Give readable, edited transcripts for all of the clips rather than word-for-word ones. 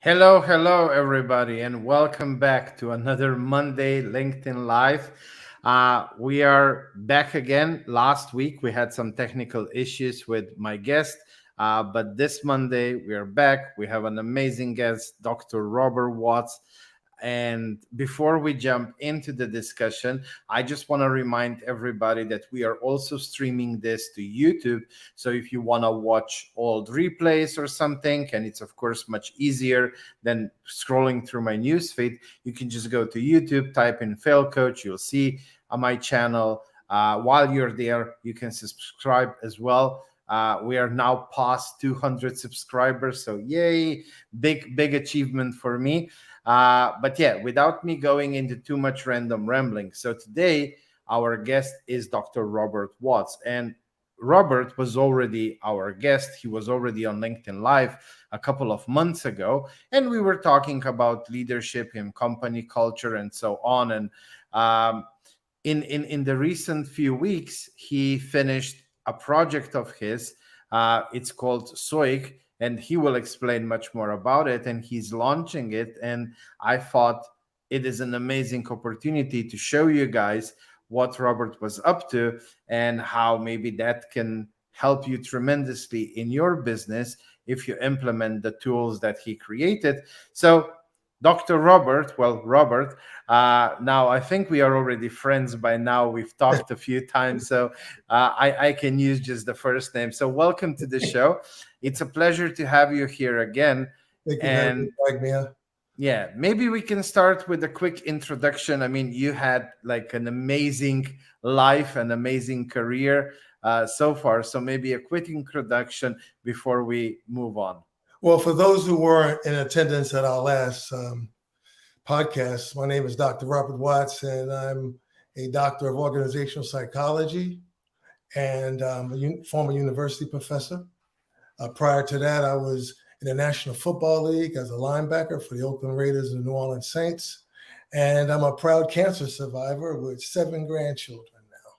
Hello, everybody, and welcome back to another Monday LinkedIn Live. We are back again. Last week, we had some technical issues with my guest, but this Monday, we are back. We have an amazing guest, Dr. Robert Watts. And before we jump into the discussion, I just want to remind everybody that we are also streaming this to YouTube. So if you want to watch old replays or something, and it's of course much easier than scrolling through my newsfeed, you can just go to YouTube, type in Fail Coach. You'll see my channel. While you're there, you can subscribe as well. We are now past 200 subscribers, so yay, big achievement for me. But yeah, without me going into too much random rambling. So today, our guest is Dr. Robert Watts. And Robert was already our guest. He was already on LinkedIn Live a couple of months ago. And we were talking about leadership in company culture and so on. And in the recent few weeks, he finished a project of his. It's called Soic, and he will explain much more about it, and he's launching it. And I thought it is an amazing opportunity to show you guys what Robert was up to and how maybe that can help you tremendously in your business if you implement the tools that he created. So Dr. Robert, now I think we are already friends by now. We've talked a few times, so I can use just the first name. So welcome to the show. It's a pleasure to have you here again. Thank you And very much, Mia. yeah, maybe we can start with a quick introduction. I mean, you had like an amazing life, an amazing career so far. So maybe a quick introduction before we move on. Well, for those who weren't in attendance at our last podcast, my name is Dr. Robert Watts, and I'm a doctor of organizational psychology and a former university professor. Prior to that, I was in the National Football League as a linebacker for the Oakland Raiders and the New Orleans Saints. And I'm a proud cancer survivor with 7 grandchildren now.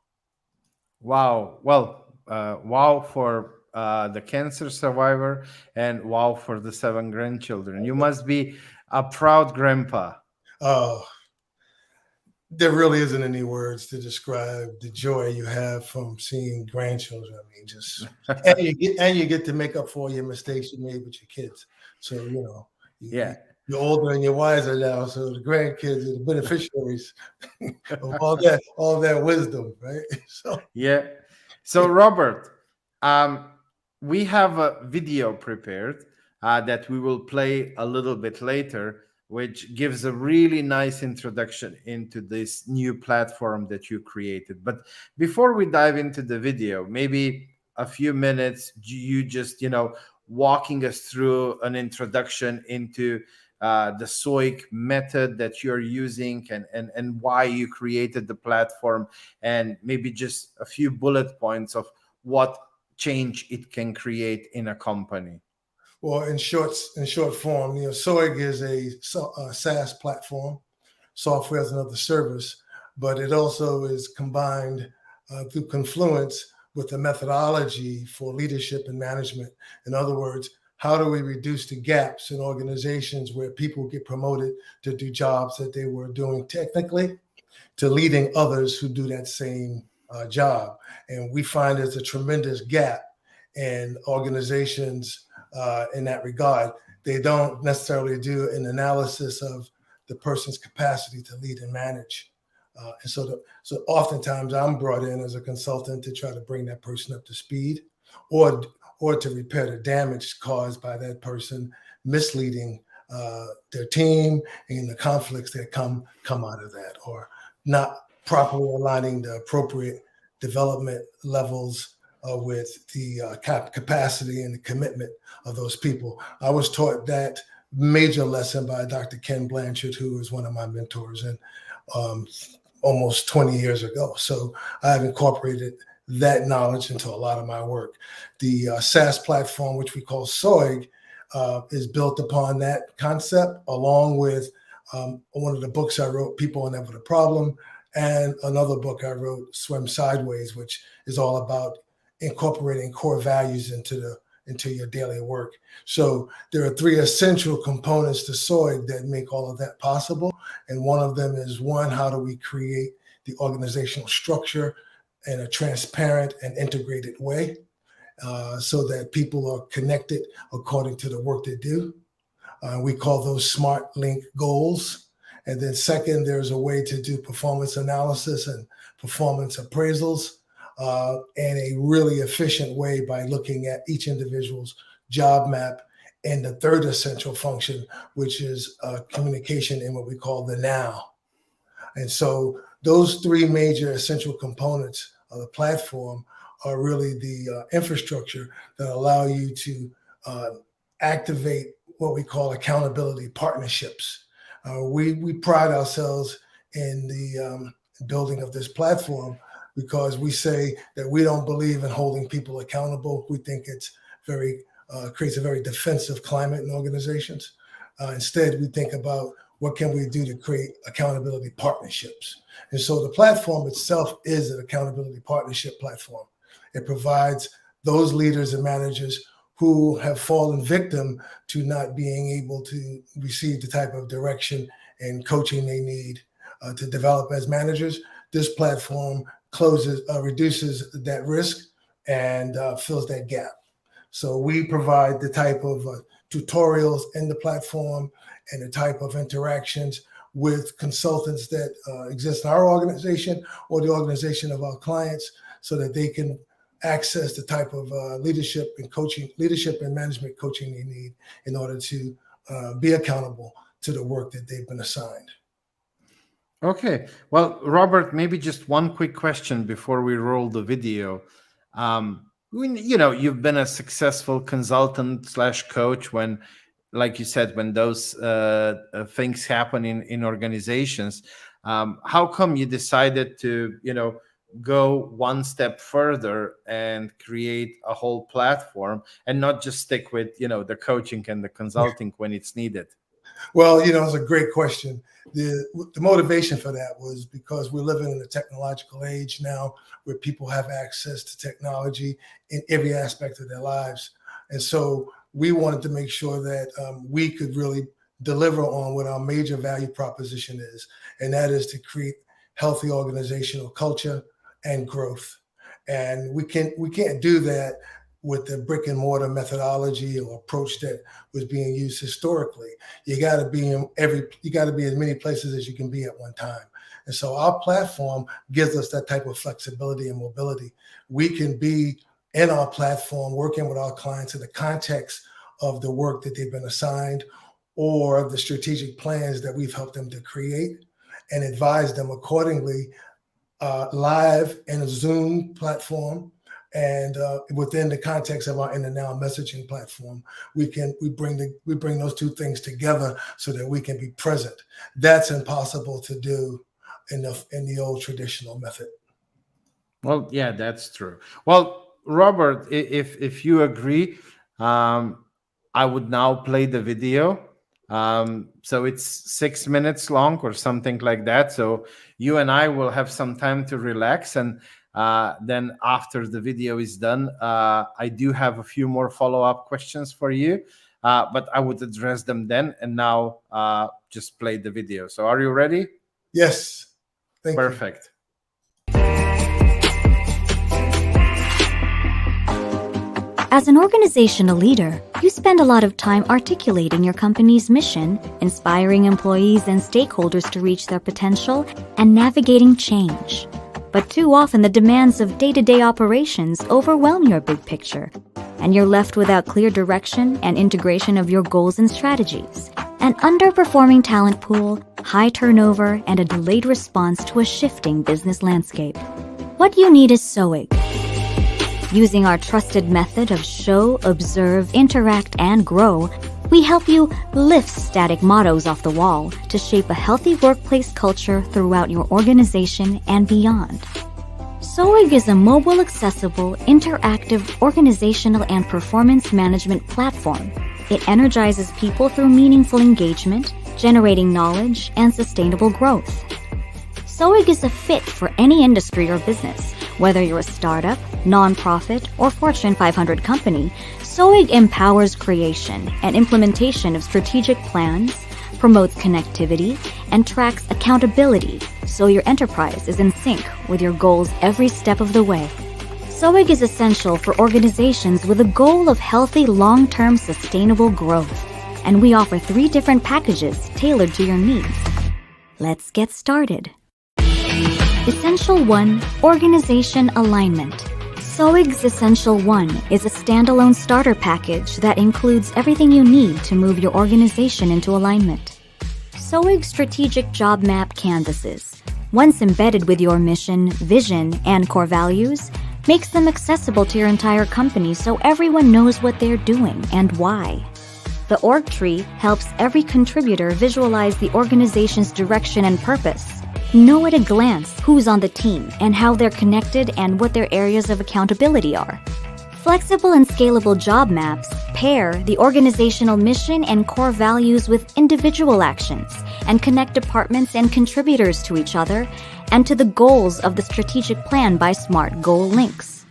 Wow. Well, wow for the cancer survivor and wow for the 7 grandchildren. You must be a proud grandpa. Oh, there really isn't any words to describe the joy you have from seeing grandchildren. I mean, just and you get to make up for your mistakes you made with your kids. So Yeah. you're older and you're wiser now. So the grandkids are the beneficiaries of all that wisdom, right? So Yeah. So, Robert, we have a video prepared that we will play a little bit later, which gives a really nice introduction into this new platform that you created. But before we dive into the video, maybe a few minutes, you just, walking us through an introduction into the Soic method that you're using and why you created the platform, and maybe just a few bullet points of what change it can create in a company. Well, in short form, Soic is a SaaS platform, software as another service, but it also is combined through Confluence with the methodology for leadership and management. In other words, how do we reduce the gaps in organizations where people get promoted to do jobs that they were doing technically to leading others who do that same job? And we find there's a tremendous gap in organizations in that regard. They don't necessarily do an analysis of the person's capacity to lead and manage. And so oftentimes I'm brought in as a consultant to try to bring that person up to speed or to repair the damage caused by that person misleading their team and the conflicts that come out of that, or not properly aligning the appropriate development levels with the capacity and the commitment of those people. I was taught that major lesson by Dr. Ken Blanchard, who is one of my mentors, and almost 20 years ago. So I've incorporated that knowledge into a lot of my work. The SaaS platform, which we call Soic, is built upon that concept, along with one of the books I wrote, People Are Never the Problem, and another book I wrote, SidewayZ, which is all about incorporating core values into into your daily work. So there are 3 essential components to Soic that make all of that possible. And one of them is, one, how do we create the organizational structure in a transparent and integrated way so that people are connected according to the work they do. We call those SMART Link goals. And then second, there's a way to do performance analysis and performance appraisals in a really efficient way by looking at each individual's job map. And the third essential function, which is communication in what we call the now. And so those 3 major essential components of the platform are really the infrastructure that allow you to activate what we call accountability partnerships. We pride ourselves in the building of this platform because we say that we don't believe in holding people accountable. We think it's creates a very defensive climate in organizations. Instead, we think about what can we do to create accountability partnerships. And so the platform itself is an accountability partnership platform. It provides those leaders and managers who have fallen victim to not being able to receive the type of direction and coaching they need to develop as managers. This platform reduces that risk and fills that gap. So we provide the type of tutorials in the platform and the type of interactions with consultants that exist in our organization or the organization of our clients so that they can access the type of leadership and management coaching they need in order to be accountable to the work that they've been assigned. Okay. Well, Robert, maybe just one quick question before we roll the video. You've been a successful consultant / coach when, like you said, when those things happen in organizations. How come you decided to, go one step further and create a whole platform and not just stick with, the coaching and the consulting when it's needed? Well, it's a great question. The motivation for that was because we're living in a technological age now where people have access to technology in every aspect of their lives. And so we wanted to make sure that we could really deliver on what our major value proposition is, and that is to create healthy organizational culture and growth. And we can't do that with the brick and mortar methodology or approach that was being used historically. You got to be as many places as you can be at one time. And so our platform gives us that type of flexibility and mobility. We can be in our platform working with our clients in the context of the work that they've been assigned or the strategic plans that we've helped them to create and advise them accordingly live in a Zoom platform. And within the context of our In the Now messaging platform, we bring those 2 things together so that we can be present. That's impossible to do in the old traditional method. Well, yeah, that's true. Well, Robert, if you agree, I would now play the video. So it's 6 minutes long or something like that. So you and I will have some time to relax, and then after the video is done, I do have a few more follow-up questions for you, but I would address them then. And now just play the video. So are you ready? Yes. Thank you. Perfect. As an organizational leader, you spend a lot of time articulating your company's mission, inspiring employees and stakeholders to reach their potential, and navigating change. But too often the demands of day-to-day operations overwhelm your big picture, and you're left without clear direction and integration of your goals and strategies. An underperforming talent pool, high turnover, and a delayed response to a shifting business landscape. What you need is Soic. Using our trusted method of show, observe, interact, and grow, we help you lift static mottos off the wall to shape a healthy workplace culture throughout your organization and beyond. Soic is a mobile, accessible, interactive organizational and performance management platform. It energizes people through meaningful engagement, generating knowledge, and sustainable growth. Soic is a fit for any industry or business, Whether you're a startup, nonprofit, or Fortune 500 company, Soic empowers creation and implementation of strategic plans, promotes connectivity, and tracks accountability so your enterprise is in sync with your goals every step of the way. Soic is essential for organizations with a goal of healthy, long-term, sustainable growth, and we offer 3 different packages tailored to your needs. Let's get started. Essential 1, Organization Alignment. Soic's Essential 1 is a standalone starter package that includes everything you need to move your organization into alignment. Soic's strategic job map canvases, once embedded with your mission, vision, and core values, makes them accessible to your entire company so everyone knows what they're doing and why. The org tree helps every contributor visualize the organization's direction and purpose, know at a glance who's on the team and how they're connected and what their areas of accountability are. Flexible and scalable job maps pair the organizational mission and core values with individual actions and connect departments and contributors to each other and to the goals of the strategic plan by smart goal links.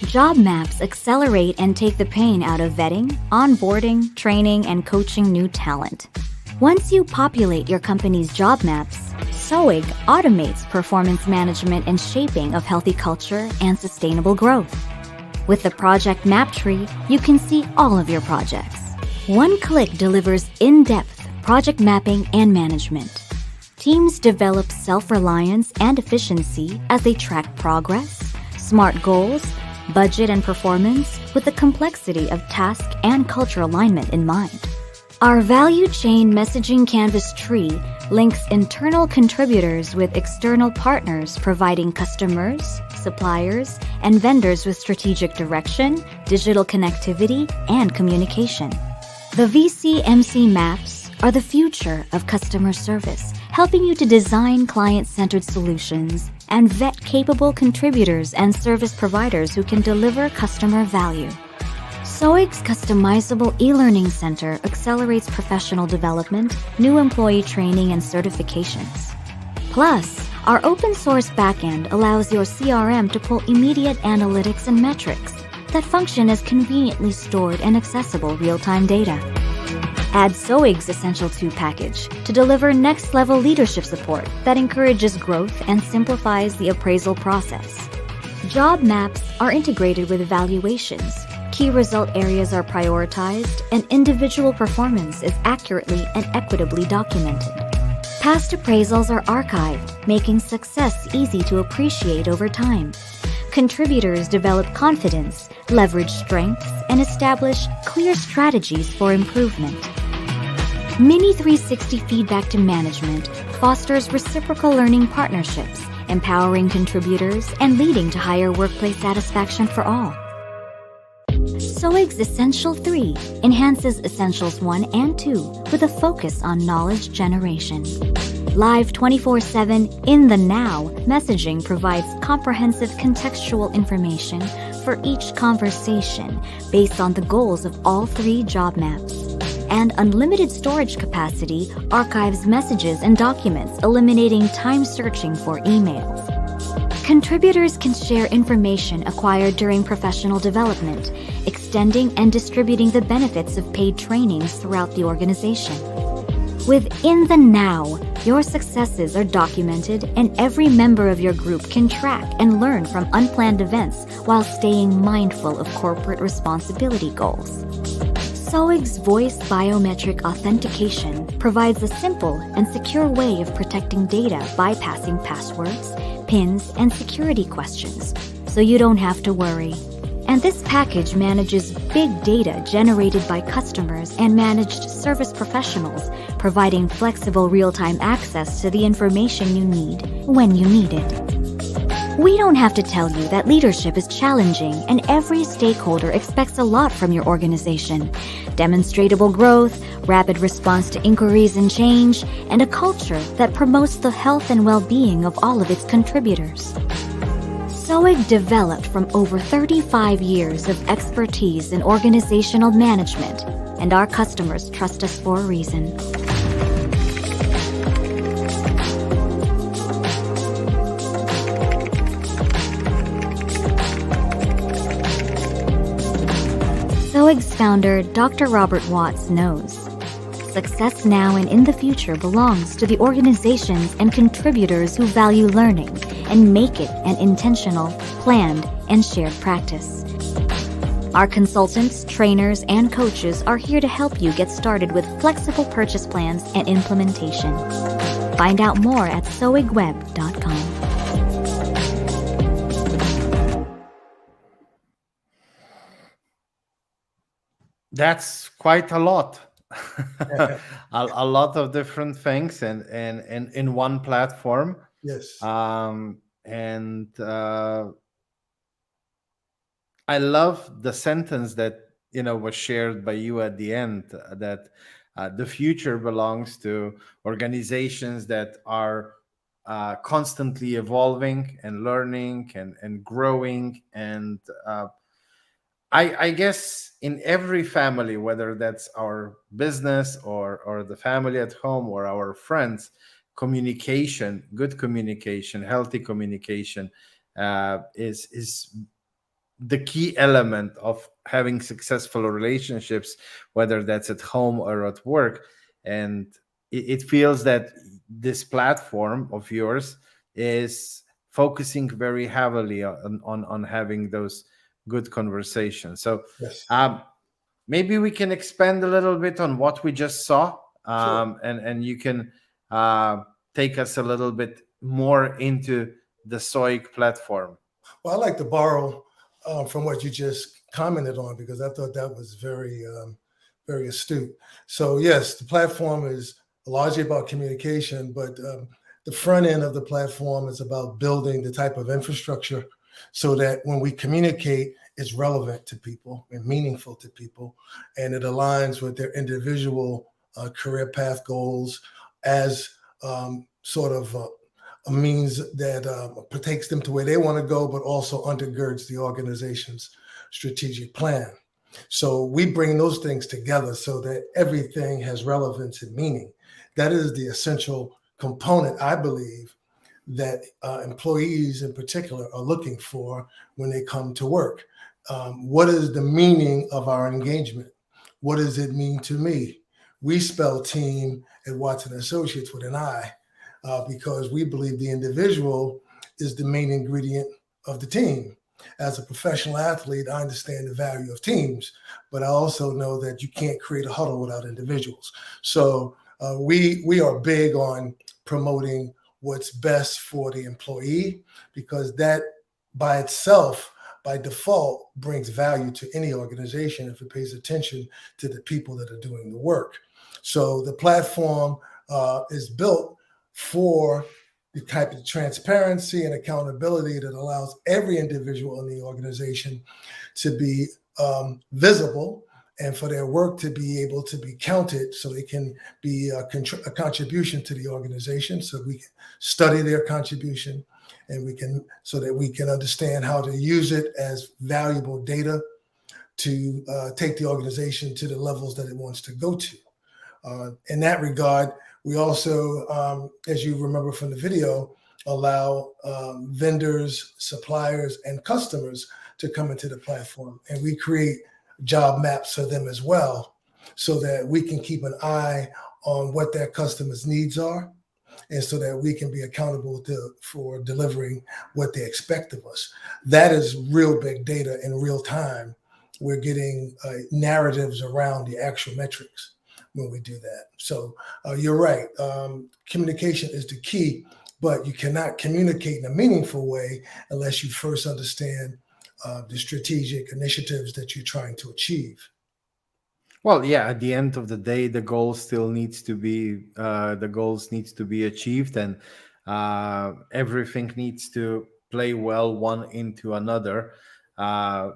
Job maps accelerate and take the pain out of vetting, onboarding, training, and coaching new talent. Once you populate your company's job maps, Soic automates performance management and shaping of healthy culture and sustainable growth. With the project map tree, you can see all of your projects. One click delivers in-depth project mapping and management. Teams develop self-reliance and efficiency as they track progress, smart goals, budget and performance with the complexity of task and culture alignment in mind. Our value chain messaging canvas tree links internal contributors with external partners providing customers, suppliers, and vendors with strategic direction, digital connectivity, and communication. The VCMC maps are the future of customer service, helping you to design client-centered solutions and vet capable contributors and service providers who can deliver customer value. Soic's customizable e-learning center accelerates professional development, new employee training, and certifications. Plus, our open source backend allows your CRM to pull immediate analytics and metrics that function as conveniently stored and accessible real-time data. Add Soic's Essential 2 package to deliver next-level leadership support that encourages growth and simplifies the appraisal process. Job maps are integrated with evaluations. Key result areas are prioritized, and individual performance is accurately and equitably documented. Past appraisals are archived, making success easy to appreciate over time. Contributors develop confidence, leverage strengths, and establish clear strategies for improvement. Mini 360 feedback to management fosters reciprocal learning partnerships, empowering contributors and leading to higher workplace satisfaction for all. Soic's Essential 3 enhances Essentials 1 and 2 with a focus on knowledge generation. Live 24/7 in the now messaging provides comprehensive contextual information for each conversation based on the goals of all 3 job maps. And unlimited storage capacity archives messages and documents, eliminating time searching for emails. Contributors can share information acquired during professional development, extending and distributing the benefits of paid trainings throughout the organization. Within the now, your successes are documented and every member of your group can track and learn from unplanned events while staying mindful of corporate responsibility goals. Soic's voice biometric authentication provides a simple and secure way of protecting data bypassing passwords, PINs, and security questions, so you don't have to worry. And this package manages big data generated by customers and managed service professionals, providing flexible real-time access to the information you need when you need it. We don't have to tell you that leadership is challenging and every stakeholder expects a lot from your organization. Demonstrable growth, rapid response to inquiries and change, and a culture that promotes the health and well-being of all of its contributors. Soic developed from over 35 years of expertise in organizational management, and our customers trust us for a reason. Soic's founder, Dr. Robert Watts, knows success now and in the future belongs to the organizations and contributors who value learning and make it an intentional, planned, and shared practice. Our consultants, trainers, and coaches are here to help you get started with flexible purchase plans and implementation. Find out more at soicweb.com. That's quite a lot. A lot of different things and in one platform. Yes. And I love the sentence that was shared by you at the end, that the future belongs to organizations that are constantly evolving and learning and growing. And I guess in every family, whether that's our business or the family at home or our friends, communication, good communication, healthy communication is the key element of having successful relationships, whether that's at home or at work. And it feels that this platform of yours is focusing very heavily on having those good conversations. So Yes. Maybe we can expand a little bit on what we just saw, Sure. and you can take us a little bit more into the Soic platform. Well, I like to borrow from what you just commented on, because I thought that was very, very astute. So yes, the platform is largely about communication, but the front end of the platform is about building the type of infrastructure so that when we communicate, it's relevant to people and meaningful to people, and it aligns with their individual career path goals as sort of a means that takes them to where they want to go, but also undergirds the organization's strategic plan. So we bring those things together so that everything has relevance and meaning. That is the essential component, I believe, that employees in particular are looking for when they come to work. What is the meaning of our engagement? What does it mean to me? We spell team at Watson Associates with an I, because we believe the individual is the main ingredient of the team. As a professional athlete, I understand the value of teams, but I also know that you can't create a huddle without individuals. So we are big on promoting what's best for the employee, because that by itself, by default, brings value to any organization if it pays attention to the people that are doing the work. So the platform is built for the type of transparency and accountability that allows every individual in the organization to be visible, and for their work to be able to be counted, so they can be a contribution to the organization, so we can study their contribution, and so that we can understand how to use it as valuable data to take the organization to the levels that it wants to go to. In that regard, we also, as you remember from the video, allow vendors, suppliers, and customers to come into the platform, and we create job maps for them as well, so that we can keep an eye on what their customers' needs are, and so that we can be accountable for delivering what they expect of us. That is real big data in real time. We're getting narratives around the actual metrics when we do that. So you're right. Communication is the key, but you cannot communicate in a meaningful way unless you first understand the strategic initiatives that you're trying to achieve. Well, yeah, at the end of the day, the goals still needs to be achieved, and everything needs to play well one into another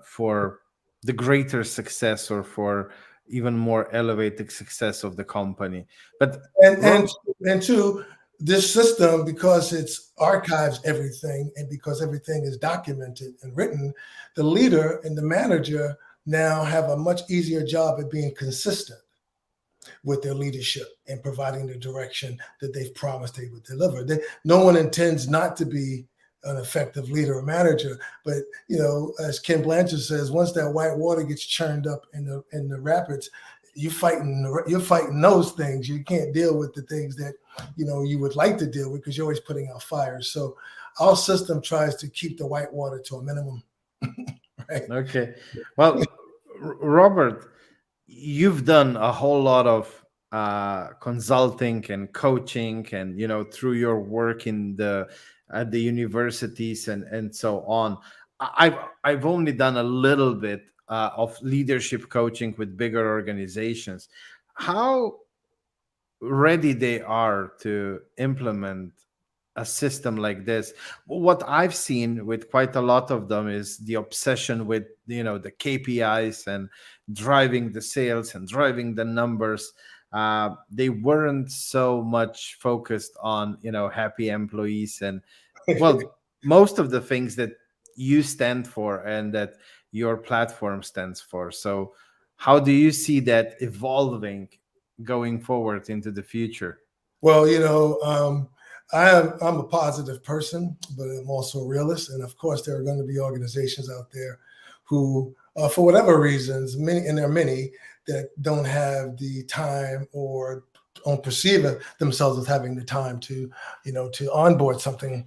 for the greater success, or for even more elevated success of the company. But and two, this system, because it archives everything and because everything is documented and written, the leader and the manager now have a much easier job at being consistent with their leadership and providing the direction that they've promised they would deliver. No one intends not to be an effective leader or manager. But as Ken Blanchard says, once that white water gets churned up in the rapids, you're fighting those things. You can't deal with the things that you would like to deal with because you're always putting out fires. So our system tries to keep the white water to a minimum. Right? Okay. Well, Robert, you've done a whole lot of consulting and coaching, and through your work at the universities and so on. I've only done a little bit of leadership coaching with bigger organizations. How ready they are to implement a system like this? What I've seen with quite a lot of them is the obsession with the KPIs and driving the sales and driving the numbers. They weren't so much focused on happy employees and most of the things that you stand for and that your platform stands for. So how do you see that evolving going forward into the future? Well, I'm a positive person, but I'm also a realist. And of course, there are going to be organizations out there who, for whatever reasons, and there are many that don't have the time or don't perceive themselves as having the time to onboard something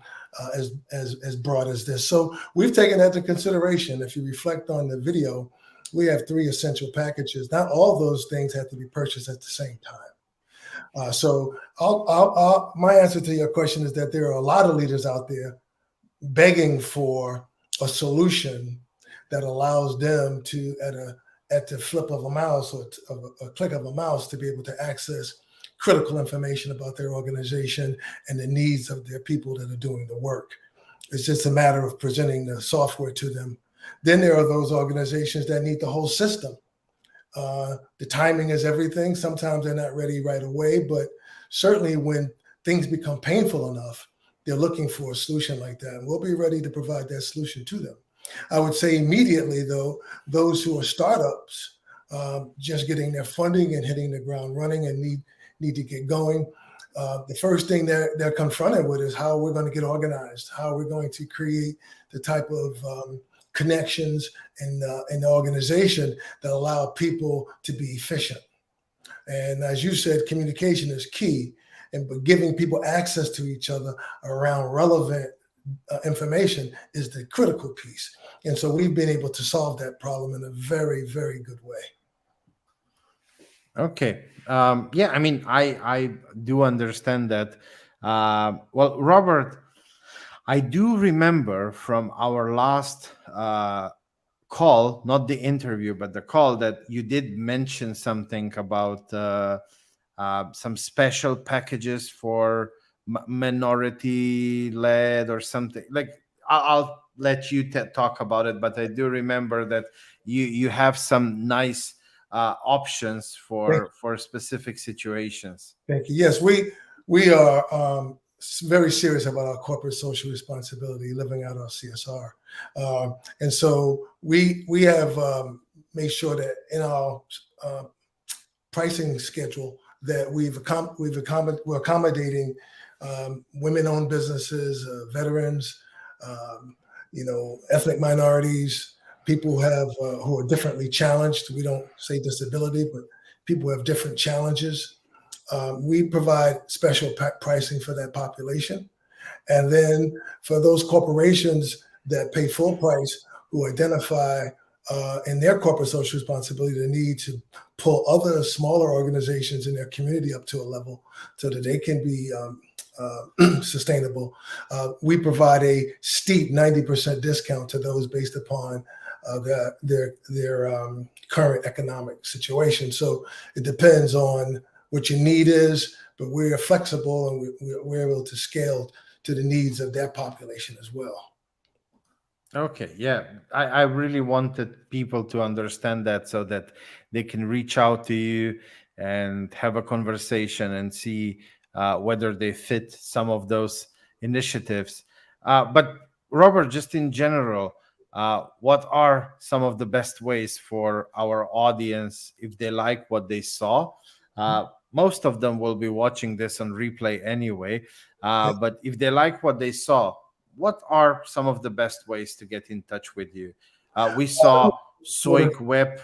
as broad as this. So we've taken that into consideration. If you reflect on the video, we have 3 essential packages. Not all those things have to be purchased at the same time. So my answer to your question is that there are a lot of leaders out there begging for a solution that allows them to, at the flip of a mouse or a click of a mouse, to be able to access critical information about their organization and the needs of their people that are doing the work. It's just a matter of presenting the software to them. Then there are those organizations that need the whole system. The timing is everything. Sometimes they're not ready right away, but certainly when things become painful enough, they're looking for a solution like that. And we'll be ready to provide that solution to them. I would say immediately, though, those who are startups, just getting their funding and hitting the ground running and need to get going, the first thing they're confronted with is how we're going to get organized, how we're going to create the type of connections in the organization that allow people to be efficient. And as you said, communication is key, but giving people access to each other around relevant information is the critical piece. And so we've been able to solve that problem in a very, very good way. Okay. Yeah, I mean, I do understand that. Well, Robert, I do remember from our last call, not the interview, but the call, that you did mention something about some special packages for minority-led or something. Like, I'll let you talk about it, but I do remember that you have some nice options for specific situations. Thank you. Yes, we are very serious about our corporate social responsibility, living out our CSR, and so we have made sure that in our pricing schedule that we're accommodating women-owned businesses, veterans, ethnic minorities, people who are differently challenged. We don't say disability, but people who have different challenges. We provide special pricing for that population. And then for those corporations that pay full price, who identify in their corporate social responsibility the need to pull other smaller organizations in their community up to a level so that they can be sustainable, we provide a steep 90% discount to those based upon their current economic situation. So it depends on what your need is, but we're flexible and we're able to scale to the needs of that population as well. Okay, yeah, I really wanted people to understand that so that they can reach out to you and have a conversation and see whether they fit some of those initiatives. But Robert, just in general, what are some of the best ways for our audience, if they like what they saw? Most of them will be watching this on replay anyway. But if they like what they saw, what are some of the best ways to get in touch with you? We saw Soic Web.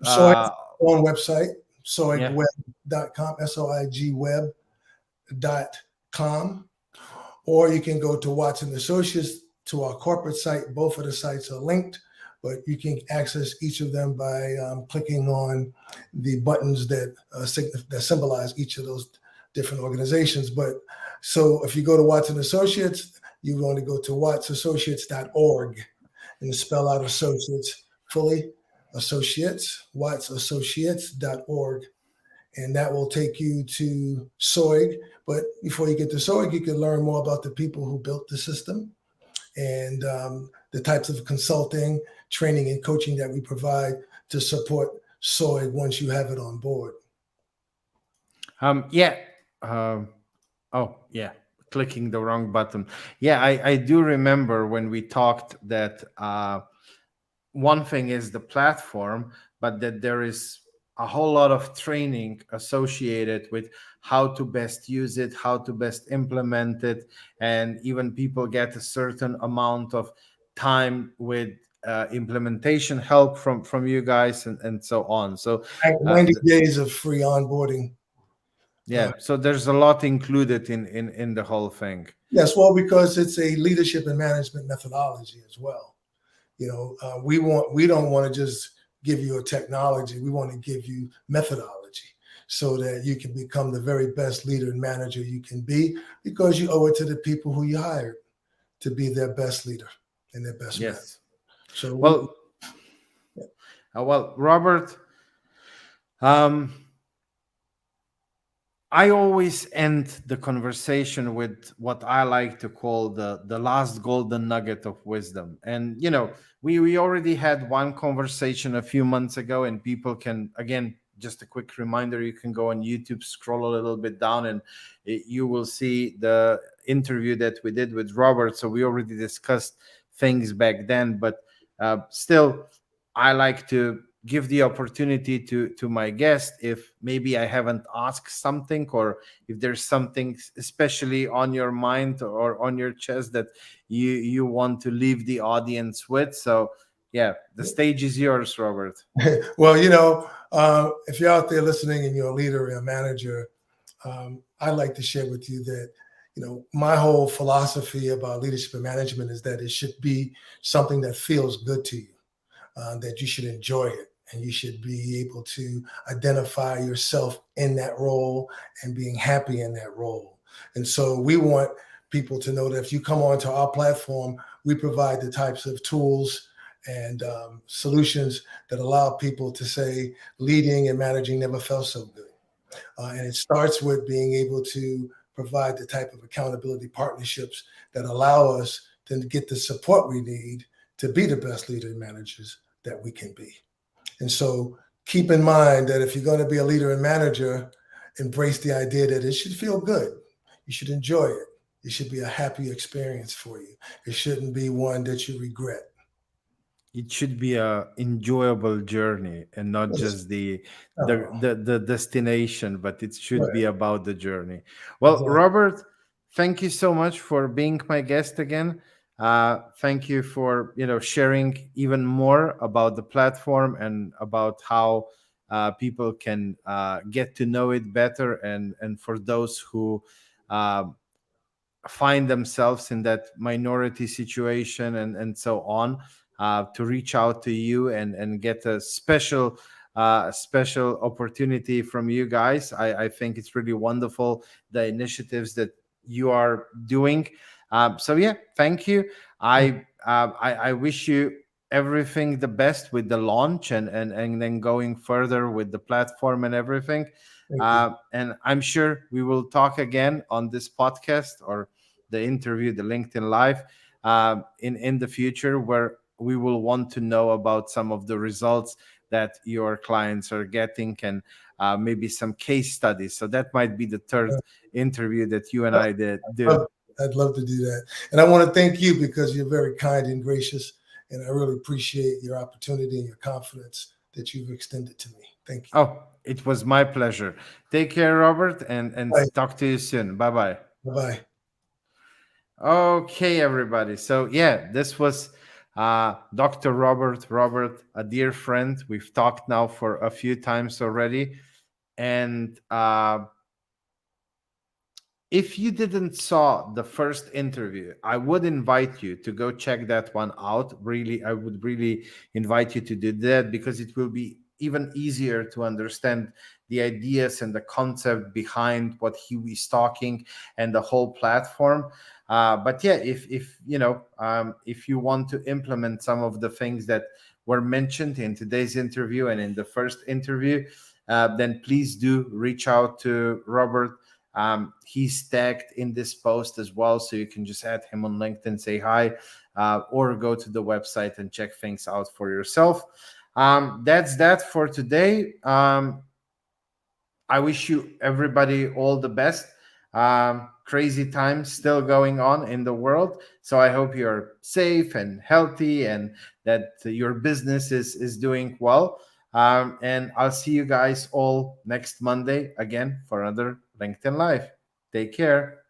Soic own website, Yeah. soicweb.com, soigweb.com, or you can go to Watson Associates, to our corporate site. Both of the sites are linked, but you can access each of them by clicking on the buttons that symbolize each of those different organizations. But so if you go to Watson Associates, you want to go to wattsassociates.org and spell out associates fully, associates, wattsassociates.org. And that will take you to Soig. But before you get to Soig, you can learn more about the people who built the system and the types of consulting, training, and coaching that we provide to support Soig once you have it on board. Clicking the wrong button. Yeah, I do remember when we talked that one thing is the platform, but that there is a whole lot of training associated with how to best use it, how to best implement it, and even people get a certain amount of time with implementation help from you guys and so on. So 90 days of free onboarding. So there's a lot included in the whole thing. Yes, well, because it's a leadership and management methodology as well. You know, we don't want to just give you a technology. We want to give you methodology so that you can become the very best leader and manager you can be, because you owe it to the people who you hired to be their best leader and their best manager. So Robert, I always end the conversation with what I like to call the last golden nugget of wisdom. And, you know, we already had one conversation a few months ago, and people can, again, just a quick reminder, you can go on YouTube, scroll a little bit down, and you will see the interview that we did with Robert. So we already discussed things back then, but still, I like to give the opportunity to my guest if maybe I haven't asked something, or if there's something especially on your mind or on your chest that you want to leave the audience with. So yeah, the stage is yours, Robert. Well, you know, if you're out there listening and you're a leader and a manager, I'd like to share with you that, you know, my whole philosophy about leadership and management is that it should be something that feels good to you, that you should enjoy it. And you should be able to identify yourself in that role and being happy in that role. And so we want people to know that if you come onto our platform, we provide the types of tools and solutions that allow people to say leading and managing never felt so good. And it starts with being able to provide the type of accountability partnerships that allow us to get the support we need to be the best leader and managers that we can be. And so keep in mind that if you're going to be a leader and manager, embrace the idea that it should feel good. You should enjoy it. It should be a happy experience for you. It shouldn't be one that you regret. It should be a enjoyable journey and not just the destination, but it should be about the journey. Well, exactly. Robert, thank you so much for being my guest again. Thank you for sharing even more about the platform and about how people can get to know it better, and for those who find themselves in that minority situation and so on, to reach out to you and get a special opportunity from you guys. I think it's really wonderful, the initiatives that you are doing. So yeah, thank you. I wish you everything the best with the launch and then going further with the platform and everything. And I'm sure we will talk again on this podcast or the interview, the LinkedIn Live, in the future, where we will want to know about some of the results that your clients are getting, and maybe some case studies. So that might be the third interview that you and I do. I'd love to do that. And I want to thank you, because you're very kind and gracious, and I really appreciate your opportunity and your confidence that you've extended to me. Thank you. Oh, it was my pleasure. Take care, Robert, and talk to you soon. Bye-bye. Bye-bye. Okay, everybody. So yeah, this was Dr. Robert, a dear friend. We've talked now for a few times already, and if you didn't saw the first interview, I would invite you to go check that one out. Really, I would really invite you to do that, because it will be even easier to understand the ideas and the concept behind what he is talking and the whole platform. But yeah, if you know, if you want to implement some of the things that were mentioned in today's interview and in the first interview, then please do reach out to Robert. He's tagged in this post as well, so you can just add him on LinkedIn, say hi, or go to the website and check things out for yourself. That's that for today. I wish you everybody all the best. Crazy times still going on in the world, so I hope you're safe and healthy, and that your business is doing well. And I'll see you guys all next Monday again for another LinkedIn Live. Take care.